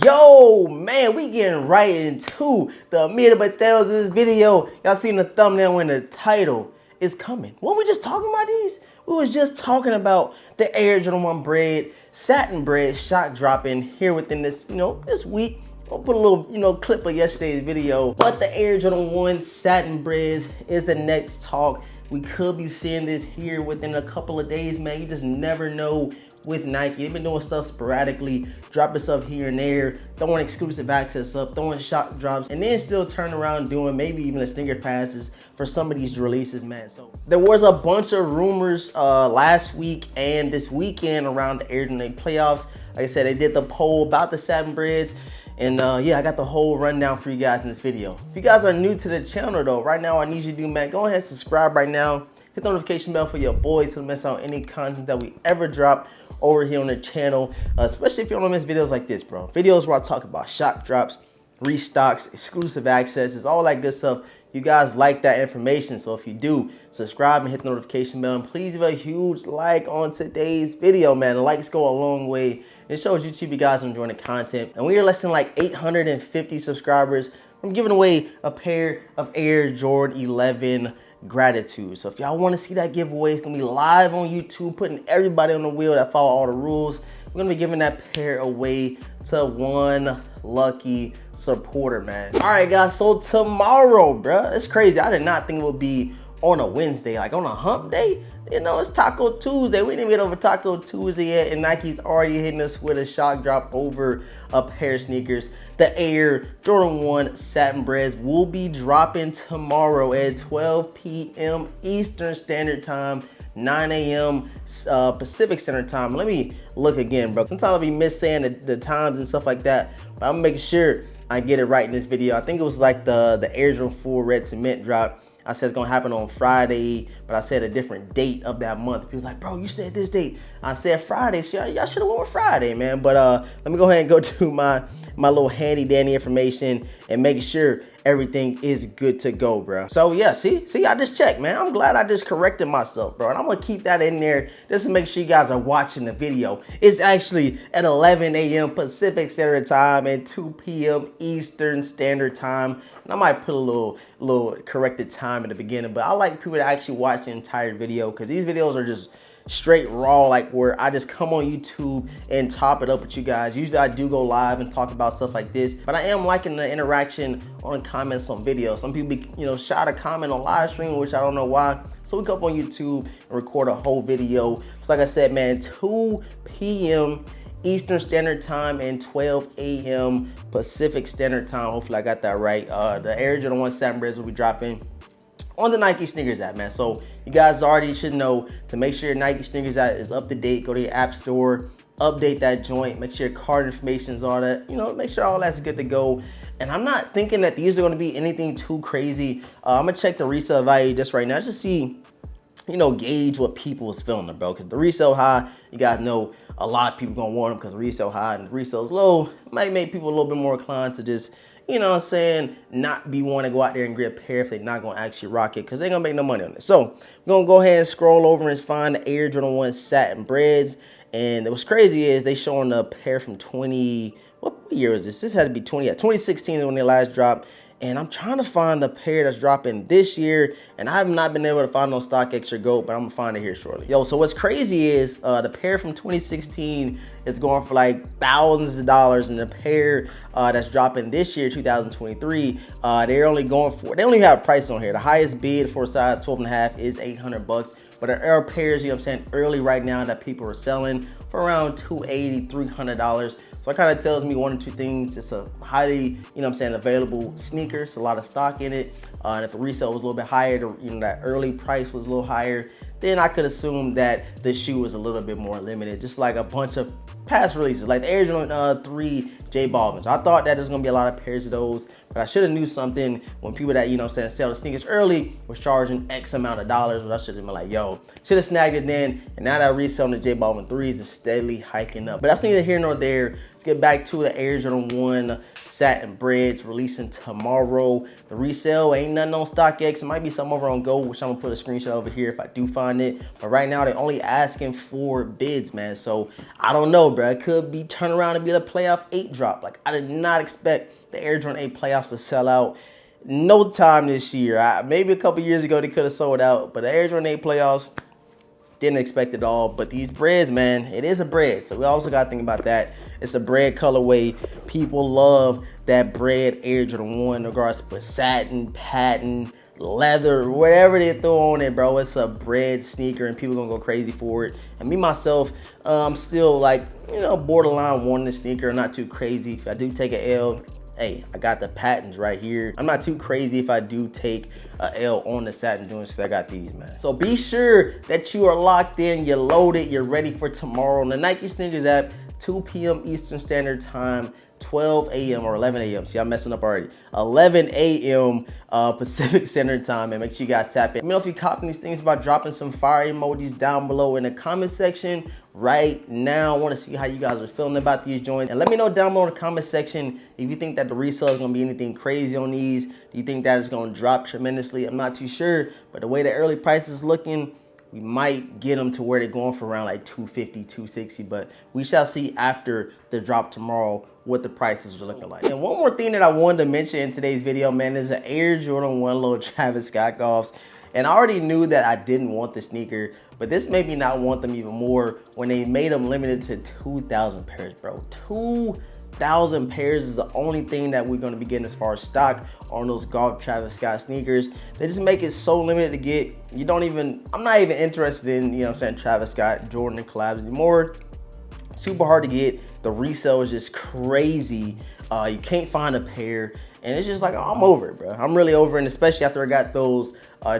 Yo, man, we getting right into the meat of potatoes of this video. Y'all seen the thumbnail and the title is coming. What we just talking about these? We was just talking about the Air Jordan 1 Bred, Satin Bred shock dropping here within this, this week. I'll put a little, clip of yesterday's video. But the Air Jordan 1 Satin Breds is the next talk. We could be seeing this here within a couple of days, man. You just never know with Nike. They've been doing stuff sporadically, dropping stuff here and there, throwing exclusive access up, throwing shock drops, and then still turn around doing maybe even a stinger passes for some of these releases, man. So there was a bunch of rumors last week and this weekend around the Air Jordan playoffs. Like I said, they did the poll about the Satin Breds. And yeah, I got the whole rundown for you guys in this video. If you guys are new to the channel though, right now I need you to do, man, go ahead and subscribe right now. Hit the notification bell for your boys to miss out any content that we ever drop over here on the channel, especially if you don't miss videos like this, bro. Videos where I talk about shock drops, restocks, exclusive accesses, all that good stuff. You guys like that information, so if you do, subscribe and hit the notification bell, and please give a huge like on today's video, man. The likes go a long way. It shows YouTube you guys are enjoying the content, and we are less than like 850 subscribers. I'm giving away a pair of Air Jordan 11 Gratitude. So if y'all want to see that giveaway, it's gonna be live on YouTube, putting everybody on the wheel that follow all the rules. We're gonna be giving that pair away to one lucky supporter, man. All right, guys, so tomorrow, bruh, it's crazy. I did not think it would be on a Wednesday, like on a hump day. You know, it's Taco Tuesday. We didn't get over Taco Tuesday yet, and Nike's already hitting us with a shock drop over a pair of sneakers. The Air Jordan 1 Satin Breds will be dropping tomorrow at 12 p.m. Eastern Standard Time, 9 a.m. Pacific Standard Time. Let me look again, bro. Sometimes I'll be missaying the times and stuff like that, but I'm making sure I get it right in this video. I think it was like the Air Jordan 4 Red Cement drop. I said it's gonna happen on Friday, but I said a different date of that month. People was like, bro, you said this date. I said Friday, so y'all should have went with Friday, man. But let me go ahead and go to my little handy dandy information and make sure everything is good to go, bro. So yeah, see, I just checked, man. I'm glad I just corrected myself, bro. And I'm gonna keep that in there just to make sure you guys are watching the video. It's actually at 11 a.m. Pacific Standard Time and 2 p.m. Eastern Standard Time. And I might put a little corrected time at the beginning, but I like people to actually watch the entire video because these videos are just straight raw, like where I just come on YouTube and top it up with you guys. Usually I do go live and talk about stuff like this, but I am liking the interaction on comments on videos. Some people be, shy to comment on live stream, which I don't know why. So we go up on YouTube and record a whole video. So like I said, man, 2 p.m. Eastern Standard Time and 12 a.m. Pacific Standard Time. Hopefully I got that right. The Air Jordan 1 Satin Breds will be dropping on the Nike SNKRS app, man. So you guys already should know to make sure your Nike SNKRS app is up to date. Go to your app store, update that joint, make sure your card information is all that, make sure all that's good to go. And I'm not thinking that these are gonna be anything too crazy. I'm gonna check the resale value just right now just to see, gauge what people is feeling, bro. Because the resale high, you guys know a lot of people gonna want them because resale high and resale's low. Might make people a little bit more inclined to just, not be wanting to go out there and get a pair if they're not gonna actually rock it because they're gonna make no money on it. So we're gonna go ahead and scroll over and find the Air Jordan 1 Satin Breds. And what's crazy is they showing a pair from what year is this? This had to be 2016 when they last dropped. And I'm trying to find the pair that's dropping this year, and I have not been able to find no StockX or GOAT, but I'm gonna find it here shortly. Yo, so what's crazy is the pair from 2016 is going for like thousands of dollars, and the pair that's dropping this year, 2023, they only have a price on here. The highest bid for size 12.5 is $800, but there are pairs, early right now that people are selling for around $280, $300. So it kind of tells me one or two things. It's a highly, available sneaker. It's a lot of stock in it. And if the resale was a little bit higher, that early price was a little higher, then I could assume that the shoe was a little bit more limited, just like a bunch of past releases, like the Air Jordan 3 J Balvins. I thought that there's gonna be a lot of pairs of those, but I should have knew something when people that, sell the sneakers early was charging X amount of dollars. But I should have been like, yo, should have snagged it then. And now that resale on the J Balvin 3s is steadily hiking up. But that's neither here nor there. let's get back to the Air Jordan 1 Satin Breds releasing tomorrow. The resale ain't nothing on StockX. It might be something over on Go, which I'm gonna put a screenshot over here if I do find it. But right now they're only asking for bids, man. So I don't know, bro. It could be turn around and be the playoff 8 drop. Like, I did not expect the Air Jordan 8 playoffs to sell out no time this year. Maybe a couple years ago they could have sold out, but the Air Jordan 8 playoffs, didn't expect it all. But these Breds, man, it is a Bred, so we also got to think about that. It's a Bred colorway. People love that Bred Air Jordan 1 in regards to satin, patent, leather, whatever they throw on it, bro. It's a Bred sneaker and people gonna go crazy for it. And me myself, I'm still like, you know, borderline wanting the sneaker. I'm not too crazy. If I do take an L, hey, I got the patents right here. I'm not too crazy if I do take a L on the satin joints, because I got these, man. So be sure that you are locked in, you're loaded, you're ready for tomorrow on the Nike SNKRS app, 2 p.m. Eastern Standard Time, 12 a.m. or 11 a.m. See, I'm messing up already. 11 a.m. Pacific Standard Time, and make sure you guys tap in. Let me know if you're copying these things by dropping some fire emojis down below in the comment section right now. I want to see how you guys are feeling about these joints, and let me know down below in the comment section if you think that the resale is going to be anything crazy on these. Do you think that it's going to drop tremendously? I'm not too sure, but the way the early price is looking, we might get them to where they're going for around like 250, 260, but we shall see after the drop tomorrow what the prices are looking like. And one more thing that I wanted to mention in today's video, man, is the Air Jordan 1 Low Travis Scott golfs. And I already knew that I didn't want the sneaker, but this made me not want them even more when they made them limited to 2,000 pairs, bro. 2,000 pairs is the only thing that we're going to be getting as far as stock on those golf Travis Scott sneakers. They just make it so limited to get. You don't even, I'm not even interested in, you know what I'm saying, Travis Scott, Jordan and collabs anymore. Super hard to get. The resale is just crazy. You can't find a pair, and it's just like, oh, I'm over it, bro. I'm really over it, and especially after I got those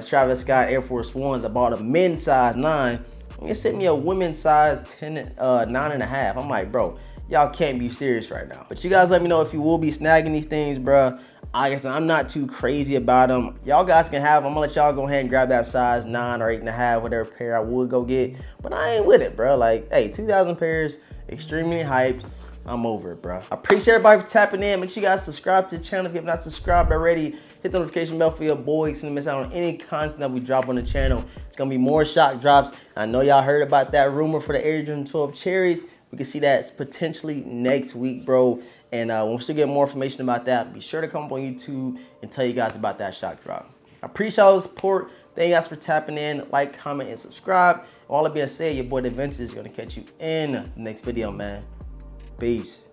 Travis Scott Air Force Ones. I bought a men's size 9, and it sent me a women's size 9.5. I'm like, bro, y'all can't be serious right now. But you guys let me know if you will be snagging these things, bro. I guess I'm not too crazy about them. Y'all guys can have them. I'm gonna let y'all go ahead and grab that size 9 or 8.5, whatever pair I would go get. But I ain't with it, bro. Like, hey, 2,000 pairs, extremely hyped. I'm over it, bro. I appreciate everybody for tapping in. Make sure you guys subscribe to the channel if you have not subscribed already. Hit the notification bell for your boys so you don't miss out on any content that we drop on the channel. It's gonna be more shock drops. I know y'all heard about that rumor for the Air Jordan 12 cherries. We can see that potentially next week, bro. And once we get more information about that, be sure to come up on YouTube and tell you guys about that shock drop. I appreciate all the support. Thank you guys for tapping in. Like, comment, and subscribe. All that being said, your boy Da Vinci is gonna catch you in the next video, man. Peace.